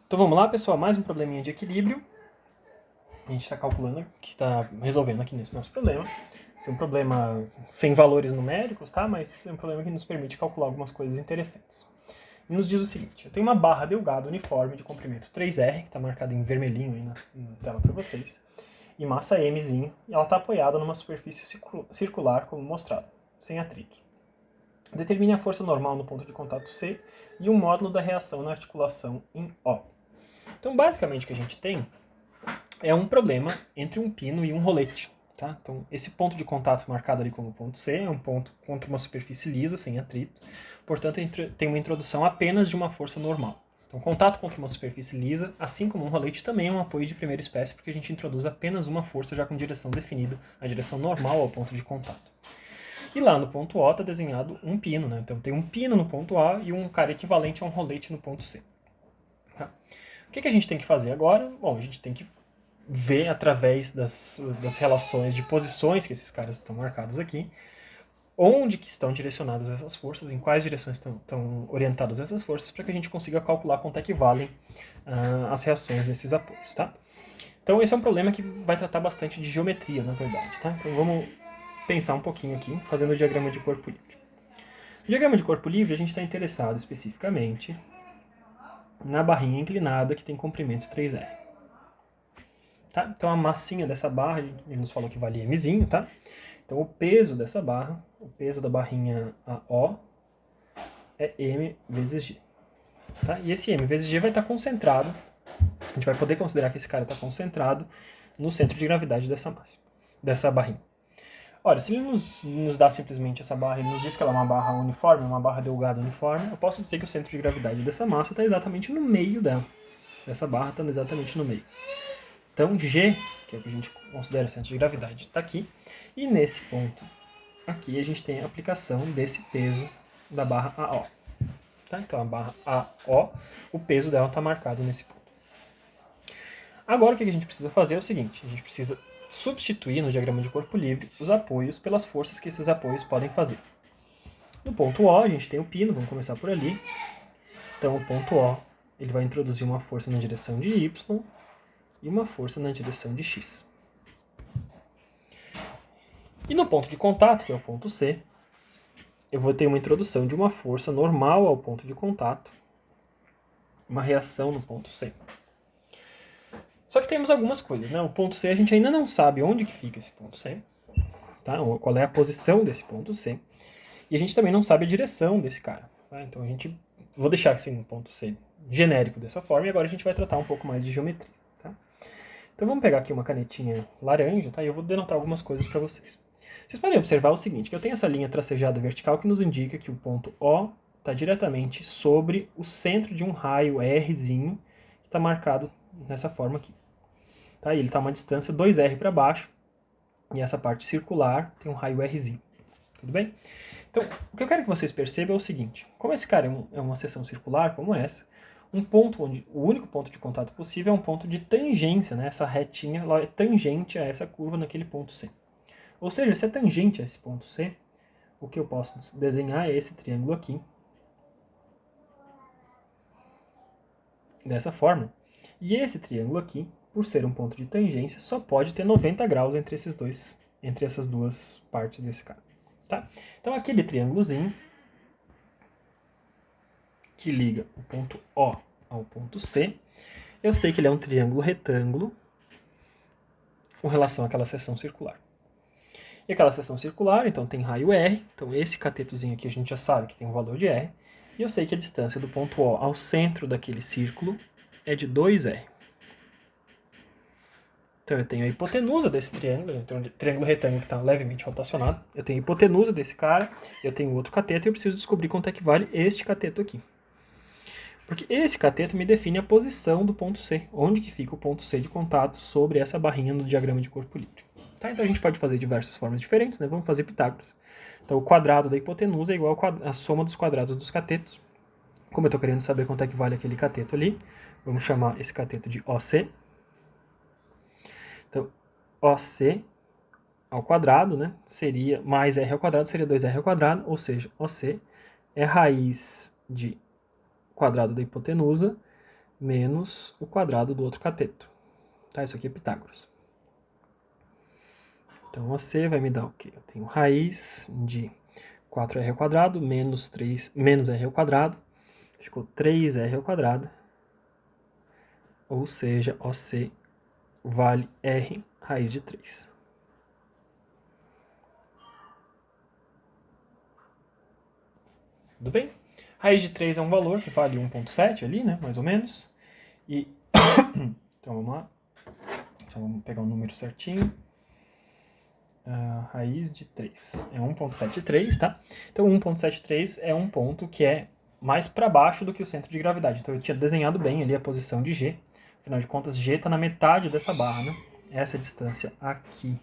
Então vamos lá, pessoal, mais um probleminha de equilíbrio. A gente está calculando, que está resolvendo aqui nesse nosso problema. Esse é um problema sem valores numéricos, tá? Mas é um problema que nos permite calcular algumas coisas interessantes. E nos diz o seguinte: eu tenho uma barra delgada uniforme de comprimento 3R, que está marcada em vermelhinho aí na tela para vocês, e massa Mzinho, e ela está apoiada numa superfície circular, como mostrado, sem atrito. Determine a força normal no ponto de contato C e um módulo da reação na articulação em O. Então, basicamente, o que a gente tem é um problema entre um pino e um rolete. Tá? Então, esse ponto de contato marcado ali como ponto C é um ponto contra uma superfície lisa, sem atrito. Portanto, tem uma introdução apenas de uma força normal. Então, contato contra uma superfície lisa, assim como um rolete, também é um apoio de primeira espécie, porque a gente introduz apenas uma força já com direção definida, a direção normal ao ponto de contato. E lá no ponto O está desenhado um pino, né? Então tem um pino no ponto A e um cara equivalente a um rolete no ponto C. Tá? O que a gente tem que fazer agora? Bom, a gente tem que ver através das relações de posições que esses caras estão marcados aqui, onde que estão direcionadas essas forças, em quais direções estão orientadas essas forças, para que a gente consiga calcular quanto é que valem as reações nesses apoios, tá? Então esse é um problema que vai tratar bastante de geometria, na verdade, tá? Então vamos pensar um pouquinho aqui, fazendo o diagrama de corpo livre. No diagrama de corpo livre, a gente está interessado especificamente na barrinha inclinada que tem comprimento 3R. Tá? Então a massinha dessa barra, ele nos falou que valia Mzinho, tá? Então o peso dessa barra, o peso da barrinha AO, é M vezes G. Tá? E esse M vezes G vai estar concentrado, a gente vai poder considerar que esse cara está concentrado no centro de gravidade dessa massa, dessa barrinha. Olha, se ele nos dá simplesmente essa barra, ele nos diz que ela é uma barra uniforme, uma barra delgada uniforme, eu posso dizer que o centro de gravidade dessa massa está exatamente no meio dela. Essa barra está exatamente no meio. Então, G, que é o que a gente considera o centro de gravidade, está aqui. E nesse ponto aqui a gente tem a aplicação desse peso da barra AO. Tá? Então, a barra AO, o peso dela está marcado nesse ponto. Agora, o que a gente precisa fazer é o seguinte: a gente precisa substituir no diagrama de corpo livre os apoios pelas forças que esses apoios podem fazer. No ponto O, a gente tem o pino, vamos começar por ali. Então, o ponto O ele vai introduzir uma força na direção de Y e uma força na direção de X. E no ponto de contato, que é o ponto C, eu vou ter uma introdução de uma força normal ao ponto de contato, uma reação no ponto C. Só que temos algumas coisas, né? O ponto C a gente ainda não sabe onde que fica esse ponto C, tá? Qual é a posição desse ponto C. E a gente também não sabe a direção desse cara. Tá? Então vou deixar assim um ponto C genérico dessa forma e agora a gente vai tratar um pouco mais de geometria. Tá? Então vamos pegar aqui uma canetinha laranja, tá? E eu vou denotar algumas coisas para vocês. Vocês podem observar o seguinte, que eu tenho essa linha tracejada vertical que nos indica que o ponto O está diretamente sobre o centro de um raio Rzinho que está marcado nessa forma aqui. Tá? E ele está a uma distância 2R para baixo e essa parte circular tem um raio Rzinho. Tudo bem? Então, o que eu quero que vocês percebam é o seguinte: como esse cara é uma seção circular como essa, um ponto onde o único ponto de contato possível é um ponto de tangência, né? Essa retinha ela é tangente a essa curva naquele ponto C. Ou seja, se é tangente a esse ponto C, o que eu posso desenhar é esse triângulo aqui, dessa forma. E esse triângulo aqui, por ser um ponto de tangência, só pode ter 90 graus entre essas duas partes desse cara. Tá? Então aquele triângulozinho que liga o ponto O ao ponto C, eu sei que ele é um triângulo retângulo com relação àquela seção circular. E aquela seção circular, então tem raio R, então esse catetozinho aqui a gente já sabe que tem um valor de R, e eu sei que a distância do ponto O ao centro daquele círculo é de 2R. Então eu tenho a hipotenusa desse triângulo, então um triângulo retângulo que está levemente rotacionado, eu tenho a hipotenusa desse cara, eu tenho outro cateto e eu preciso descobrir quanto é que vale este cateto aqui. Porque esse cateto me define a posição do ponto C, onde que fica o ponto C de contato sobre essa barrinha no diagrama de corpo livre. Tá? Então a gente pode fazer diversas formas diferentes, né? Vamos fazer Pitágoras. Então o quadrado da hipotenusa é igual à soma dos quadrados dos catetos. Como eu estou querendo saber quanto é que vale aquele cateto ali, vamos chamar esse cateto de OC. Então, OC ao quadrado, né, seria mais R ao quadrado, seria 2R ao quadrado, ou seja, OC é raiz de quadrado da hipotenusa menos o quadrado do outro cateto. Tá? Isso aqui é Pitágoras. Então, OC vai me dar o quê? Eu tenho raiz de 4r ao quadrado menos r ao quadrado. Ficou 3r ao quadrado. Ou seja, OC vale r raiz de 3. Tudo bem? Raiz de 3 é um valor que vale 1,7 ali, né? Mais ou menos. E então vamos lá. Então vamos pegar o número certinho. Raiz de 3 é 1,73, tá? Então 1,73 é um ponto que é mais para baixo do que o centro de gravidade. Então eu tinha desenhado bem ali a posição de G. Afinal de contas, G está na metade dessa barra, né? Essa distância aqui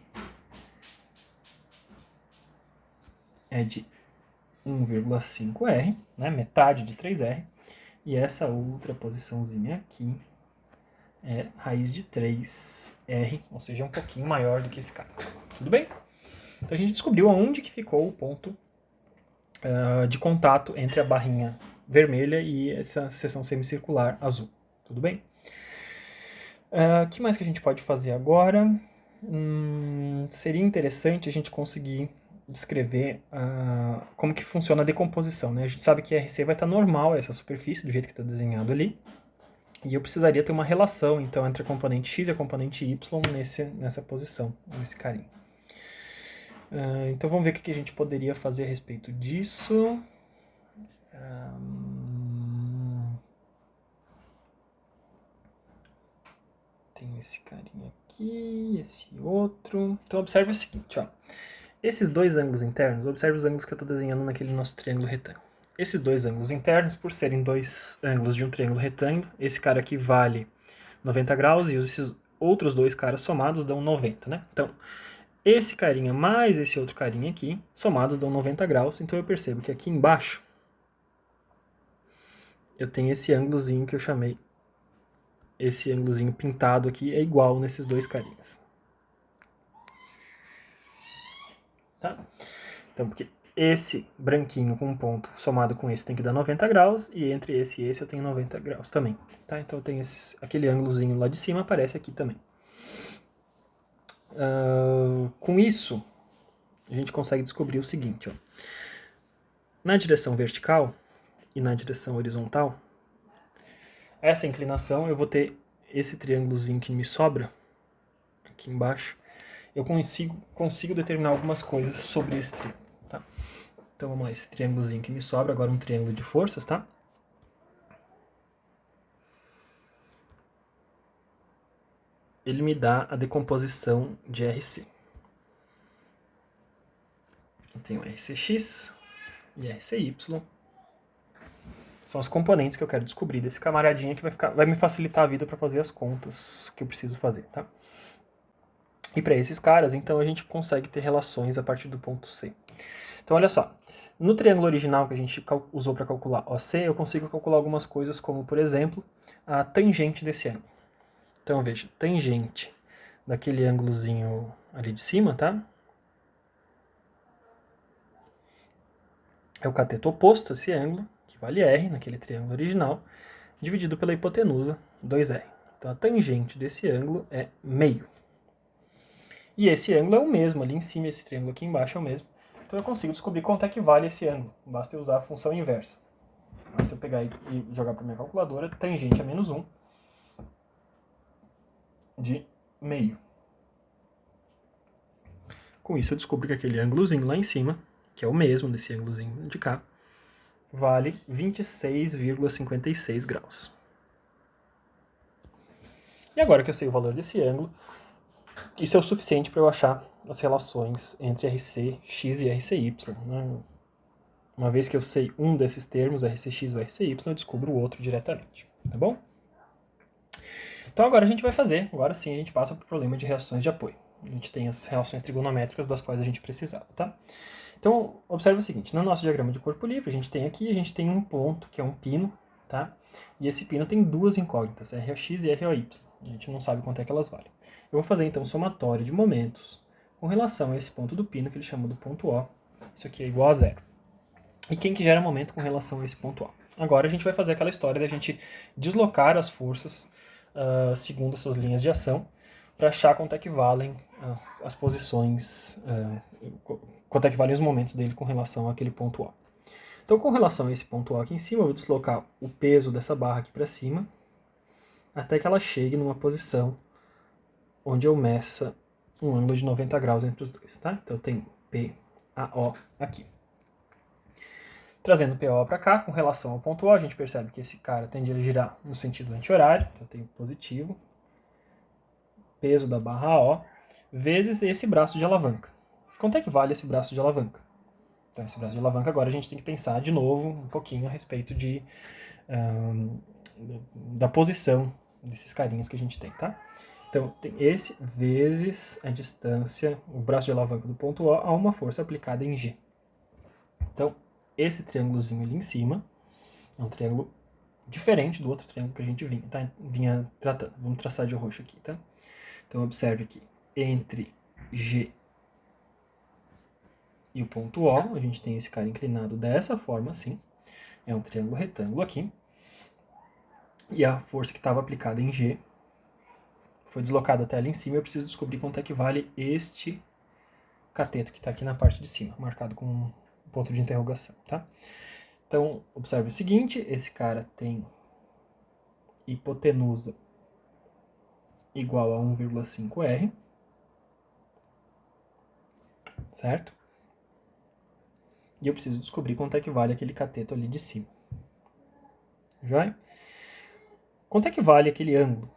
é de 1,5R, né? Metade de 3R. E essa outra posiçãozinha aqui é raiz de 3R, ou seja, um pouquinho maior do que esse cara. Tudo bem? Então a gente descobriu aonde que ficou o ponto de contato entre a barrinha vermelha e essa seção semicircular azul. Tudo bem? O que mais que a gente pode fazer agora? Seria interessante a gente conseguir descrever como que funciona a decomposição, né? A gente sabe que a RC vai estar normal, essa superfície, do jeito que está desenhado ali. E eu precisaria ter uma relação, então, entre a componente x e a componente y nessa posição, nesse carinho. Então vamos ver o que a gente poderia fazer a respeito disso. Tem esse carinha aqui, esse outro. Então observe o seguinte, ó. Esses dois ângulos internos, observe os ângulos que eu estou desenhando naquele nosso triângulo retângulo. Esses dois ângulos internos, por serem dois ângulos de um triângulo retângulo, esse cara aqui vale 90 graus e esses outros dois caras somados dão 90, né? Então, esse carinha mais esse outro carinha aqui, somados dão 90 graus. Então eu percebo que aqui embaixo eu tenho esse ângulozinho que eu chamei, esse ângulozinho pintado aqui é igual nesses dois carinhas. Tá? Então, porque esse branquinho com um ponto somado com esse tem que dar 90 graus, e entre esse e esse eu tenho 90 graus também. Tá? Então eu tenho aquele ângulozinho lá de cima aparece aqui também. Com isso, a gente consegue descobrir o seguinte. Ó. Na direção vertical e na direção horizontal, essa inclinação eu vou ter esse triângulozinho que me sobra aqui embaixo. Eu consigo determinar algumas coisas sobre esse triângulo. Tá? Então vamos lá, esse triângulozinho que me sobra, agora um triângulo de forças, tá? Ele me dá a decomposição de RC. Eu tenho RCX e RCY. São as componentes que eu quero descobrir desse camaradinha que vai me facilitar a vida para fazer as contas que eu preciso fazer, tá? E para esses caras, então, a gente consegue ter relações a partir do ponto C. Então, olha só. No triângulo original que a gente usou para calcular OC, eu consigo calcular algumas coisas como, por exemplo, a tangente desse ângulo. Então, veja, tangente daquele ângulozinho ali de cima, tá? É o cateto oposto a esse ângulo, que vale R, naquele triângulo original, dividido pela hipotenusa, 2R. Então, a tangente desse ângulo é meio. E esse ângulo é o mesmo ali em cima, esse triângulo aqui embaixo é o mesmo. Então eu consigo descobrir quanto é que vale esse ângulo. Basta eu usar a função inversa. Basta eu pegar e jogar para minha calculadora, tangente a menos 1 de meio. Com isso eu descubro que aquele ângulozinho lá em cima, que é o mesmo desse ângulozinho de cá, vale 26,56 graus. E agora que eu sei o valor desse ângulo, isso é o suficiente para eu achar as relações entre RCX e RCY. Né? Uma vez que eu sei um desses termos, RCX ou RCY, eu descubro o outro diretamente. Tá bom? Então agora a gente vai fazer, agora sim a gente passa para o problema de reações de apoio. A gente tem as relações trigonométricas das quais a gente precisava, tá? Então, observe o seguinte, no nosso diagrama de corpo livre, a gente tem um ponto, que é um pino, tá? E esse pino tem duas incógnitas, ROX e ROY. A gente não sabe quanto é que elas valem. Eu vou fazer, então, um somatório de momentos com relação a esse ponto do pino, que ele chama do ponto O. Isso aqui é igual a zero. E quem que gera momento com relação a esse ponto O? Agora a gente vai fazer aquela história da gente deslocar as forças segundo suas linhas de ação para achar quanto é que valem as posições, quanto é que valem os momentos dele com relação àquele ponto O. Então, com relação a esse ponto O aqui em cima, eu vou deslocar o peso dessa barra aqui para cima até que ela chegue numa posição onde eu meça um ângulo de 90 graus entre os dois, tá? Então eu tenho PAO aqui. Trazendo PO para cá, com relação ao ponto O, a gente percebe que esse cara tende a girar no sentido anti-horário, então eu tenho positivo, peso da barra O, vezes esse braço de alavanca. Quanto é que vale esse braço de alavanca? Então esse braço de alavanca agora a gente tem que pensar de novo um pouquinho a respeito da posição desses carinhas que a gente tem, tá? Então tem esse vezes a distância, o braço de alavanca do ponto O a uma força aplicada em G. Então esse triângulozinho ali em cima é um triângulo diferente do outro triângulo que a gente vinha tratando. Vamos traçar de roxo aqui, tá? Então observe aqui, entre G e o ponto O, a gente tem esse cara inclinado dessa forma assim, é um triângulo retângulo aqui, e a força que estava aplicada em G foi deslocada até ali em cima, eu preciso descobrir quanto é que vale este cateto que está aqui na parte de cima, marcado com um ponto de interrogação, tá? Então, observe o seguinte, esse cara tem hipotenusa igual a 1,5 R, certo? E eu preciso descobrir quanto é que vale aquele cateto ali de cima. Joia? Quanto é que vale aquele ângulo?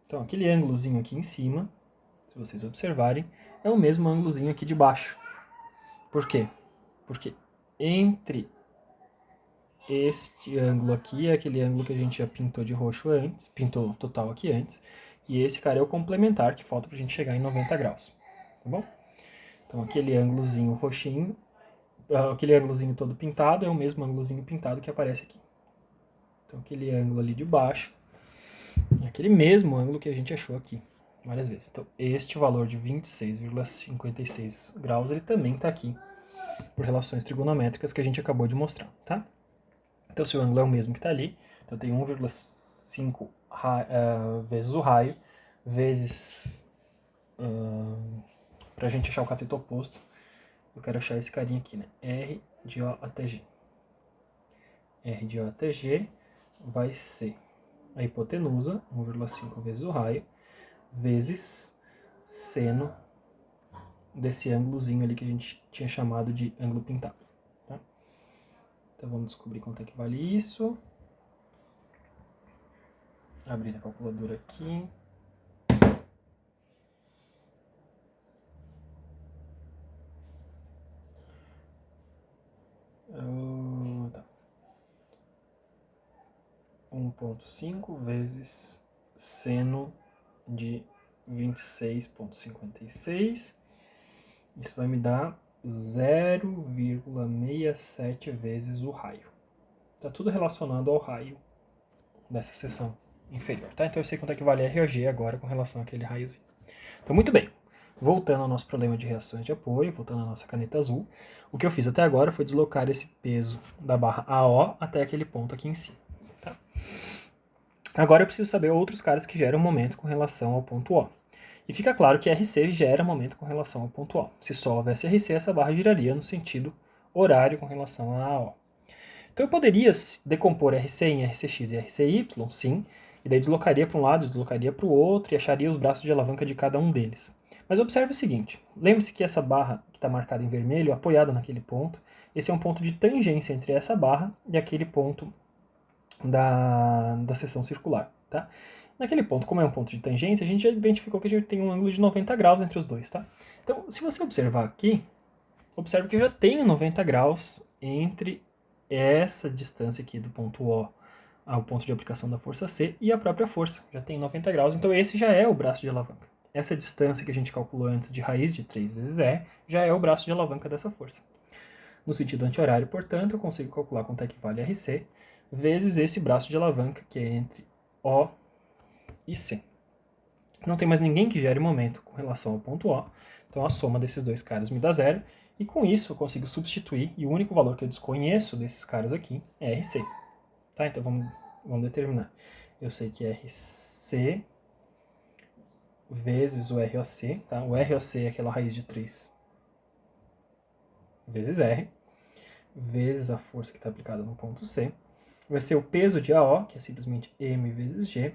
Então, aquele ângulozinho aqui em cima, se vocês observarem, é o mesmo ângulozinho aqui de baixo. Por quê? Porque entre este ângulo aqui é aquele ângulo que a gente já pintou de roxo antes, pintou total aqui antes, e esse cara é o complementar que falta pra gente chegar em 90 graus, tá bom? Então aquele ângulozinho roxinho, aquele ângulozinho todo pintado é o mesmo ângulozinho pintado que aparece aqui. Então aquele ângulo ali de baixo é aquele mesmo ângulo que a gente achou aqui várias vezes. Então este valor de 26,56 graus ele também está aqui por relações trigonométricas que a gente acabou de mostrar, tá? Então se o ângulo é o mesmo que está ali, então tem 1,5 vezes o raio, vezes, para a gente achar o cateto oposto, eu quero achar esse carinha aqui, né? R de O até G. R de O até G vai ser a hipotenusa, 1,5 vezes o raio, vezes seno desse ângulozinho ali que a gente tinha chamado de ângulo pintado. Tá? Então vamos descobrir quanto é que vale isso. Abrir a calculadora aqui. Tá. 1,5 vezes seno de 26,56. Isso vai me dar 0,67 vezes o raio. Está tudo relacionado ao raio dessa seção inferior, tá? Então eu sei quanto é que vale R ou G agora com relação àquele raiozinho. Então, muito bem. Voltando ao nosso problema de reações de apoio, voltando à nossa caneta azul, o que eu fiz até agora foi deslocar esse peso da barra AO até aquele ponto aqui em cima. Tá? Agora eu preciso saber outros caras que geram momento com relação ao ponto O. E fica claro que RC gera momento com relação ao ponto O. Se só houvesse RC, essa barra giraria no sentido horário com relação a AO. Então eu poderia decompor RC em RCX e RCY, sim, e daí deslocaria para um lado, deslocaria para o outro e acharia os braços de alavanca de cada um deles. Mas observe o seguinte, lembre-se que essa barra que está marcada em vermelho, apoiada naquele ponto, esse é um ponto de tangência entre essa barra e aquele ponto da seção circular. Tá? Naquele ponto, como é um ponto de tangência, a gente já identificou que a gente tem um ângulo de 90 graus entre os dois. Tá? Então, se você observar aqui, observe que eu já tenho 90 graus entre essa distância aqui do ponto O ao ponto de aplicação da força C e a própria força. Já tem 90 graus, então esse já é o braço de alavanca. Essa distância que a gente calculou antes de raiz de 3 vezes E já é o braço de alavanca dessa força. No sentido anti-horário, portanto, eu consigo calcular quanto é que vale RC vezes esse braço de alavanca que é entre O e C. Não tem mais ninguém que gere momento com relação ao ponto O, então a soma desses dois caras me dá zero, e com isso eu consigo substituir, e o único valor que eu desconheço desses caras aqui é RC. Tá? Então vamos determinar. Eu sei que RC vezes o ROC, tá? O ROC é aquela raiz de 3 vezes R, vezes a força que está aplicada no ponto C, vai ser o peso de AO, que é simplesmente M vezes G,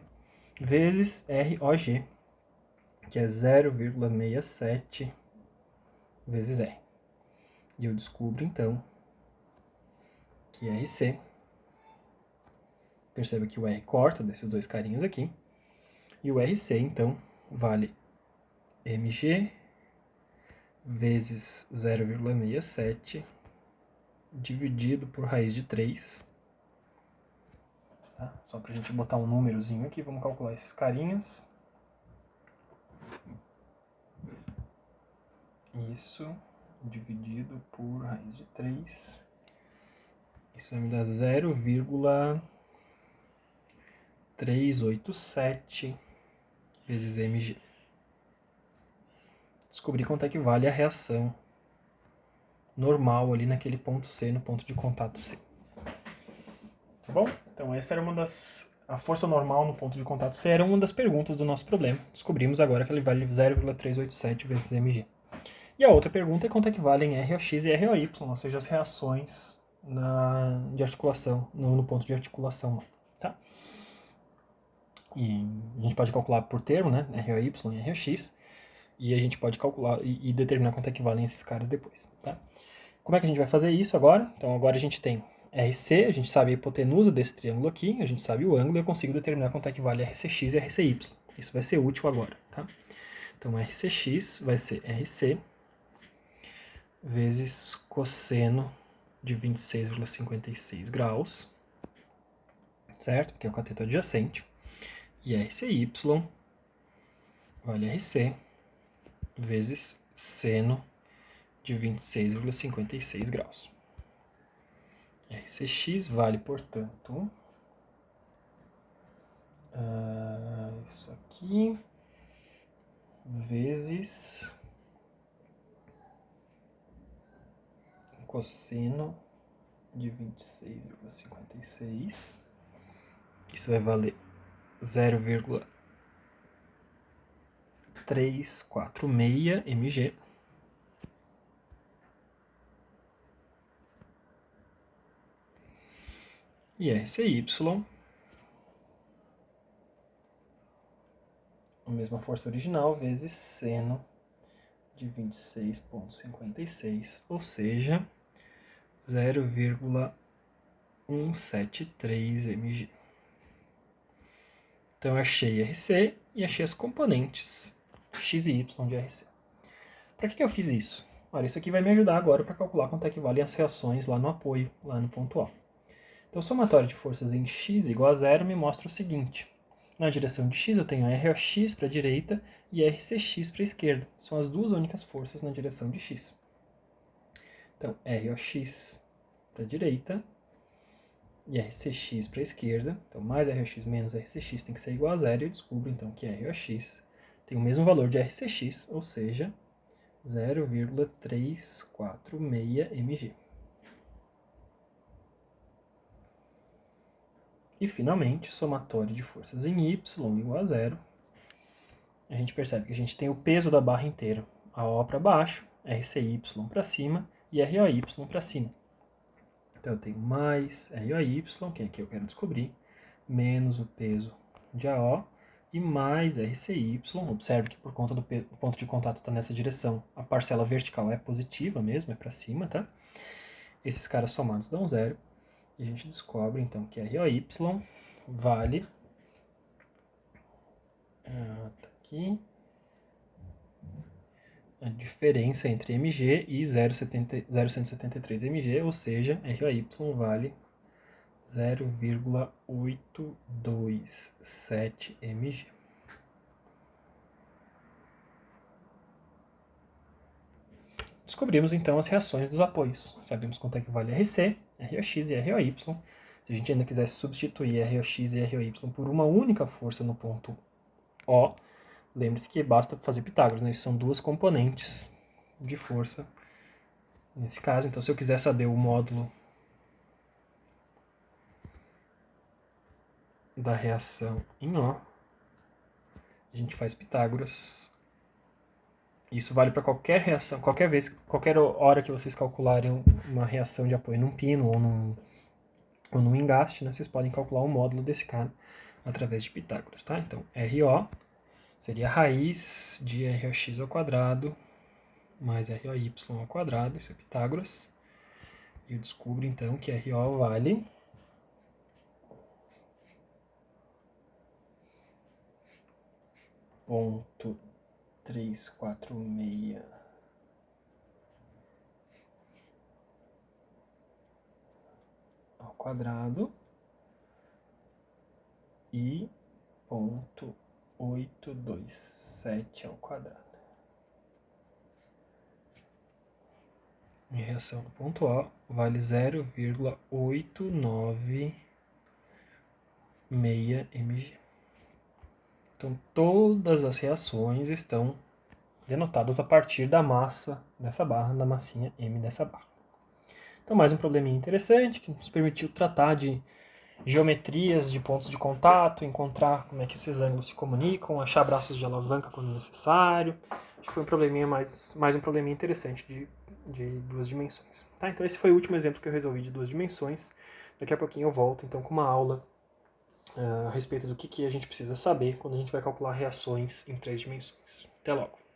vezes ROG, que é 0,67 vezes R. E eu descubro, então, que RC, perceba que o R corta desses dois carinhos aqui, e o RC, então, vale mg vezes 0,67 dividido por raiz de 3. Tá? Só para a gente botar um númerozinho aqui, vamos calcular esses carinhas. Isso dividido por raiz de 3. Isso vai me dar 0,387 vezes mg. Descobri quanto é que vale a reação normal ali naquele ponto C, no ponto de contato C. Tá bom? Então essa era a força normal no ponto de contato C era uma das perguntas do nosso problema. Descobrimos agora que ele vale 0,387 vezes mg. E a outra pergunta é quanto é que valem ROX e ROY, ou seja, as reações de articulação, no ponto de articulação. Tá? E a gente pode calcular por termo, né? ROY e ROX. E a gente pode calcular e determinar quanto é que valem esses caras depois. Tá? Como é que a gente vai fazer isso agora? Então agora a gente tem RC, a gente sabe a hipotenusa desse triângulo aqui, a gente sabe o ângulo e eu consigo determinar quanto é que vale RCX e RCY. Isso vai ser útil agora. Tá? Então RCX vai ser RC vezes cosseno de 26,56 graus, certo? Porque é o cateto adjacente. E RCY vale RC vezes seno de 26,56 graus. RCX vale, portanto, isso aqui, vezes cosseno de 26,56. Isso vai valer 0,346 mg. E RCY, a mesma força original, vezes seno de 26,56, ou seja, 0,173 mg. Então eu achei RC e achei as componentes x e y de RC. Para que eu fiz isso? Olha, isso aqui vai me ajudar agora para calcular quanto é que valem as reações lá no apoio, lá no ponto A. Então o somatório de forças em x igual a zero me mostra o seguinte. Na direção de x eu tenho ROX para a direita e RCX para a esquerda. São as duas únicas forças na direção de x. Então ROX para a direita e RCX para a esquerda. Então mais ROX menos RCX tem que ser igual a zero. E eu descubro então que ROX tem o mesmo valor de RCX, ou seja, 0,346 mg. E, finalmente, somatório de forças em y igual a zero. A gente percebe que a gente tem o peso da barra inteira, AO para baixo, RCY para cima e ROY para cima. Então eu tenho mais ROY, que é que eu quero descobrir, menos o peso de AO e mais RCY. Observe que por conta do ponto de contato está nessa direção, a parcela vertical é positiva mesmo, é para cima, tá? Esses caras somados dão zero. E a gente descobre, então, que ROY vale... tá aqui. A diferença entre mg e 0,173 mg, ou seja, ROY vale 0,827 mg. Descobrimos então as reações dos apoios. Sabemos quanto é que vale RC, ROX e ROY. Se a gente ainda quisesse substituir ROX e ROY por uma única força no ponto O, lembre-se que basta fazer Pitágoras, né? São duas componentes de força nesse caso. Então, se eu quiser saber o módulo da reação em O, a gente faz Pitágoras. Isso vale para qualquer reação, qualquer hora que vocês calcularem uma reação de apoio num pino ou num engaste, né, vocês podem calcular o módulo desse cara através de Pitágoras, tá? Então, RO seria a raiz de ROx ao quadrado mais ROY ao quadrado, isso é Pitágoras. E eu descubro, então, que RO vale 0,346 ao quadrado e 0,827 ao quadrado. Minha reação no ponto O vale 0,896 mg. Então, todas as reações estão denotadas a partir da massa dessa barra, da massinha M dessa barra. Então, mais um probleminha interessante que nos permitiu tratar de geometrias de pontos de contato, encontrar como é que esses ângulos se comunicam, achar braços de alavanca quando necessário. Acho que foi um probleminha mais um probleminha interessante de duas dimensões. Tá? Então esse foi o último exemplo que eu resolvi de duas dimensões. Daqui a pouquinho eu volto então com uma aula a respeito do que a gente precisa saber quando a gente vai calcular reações em três dimensões. Até logo!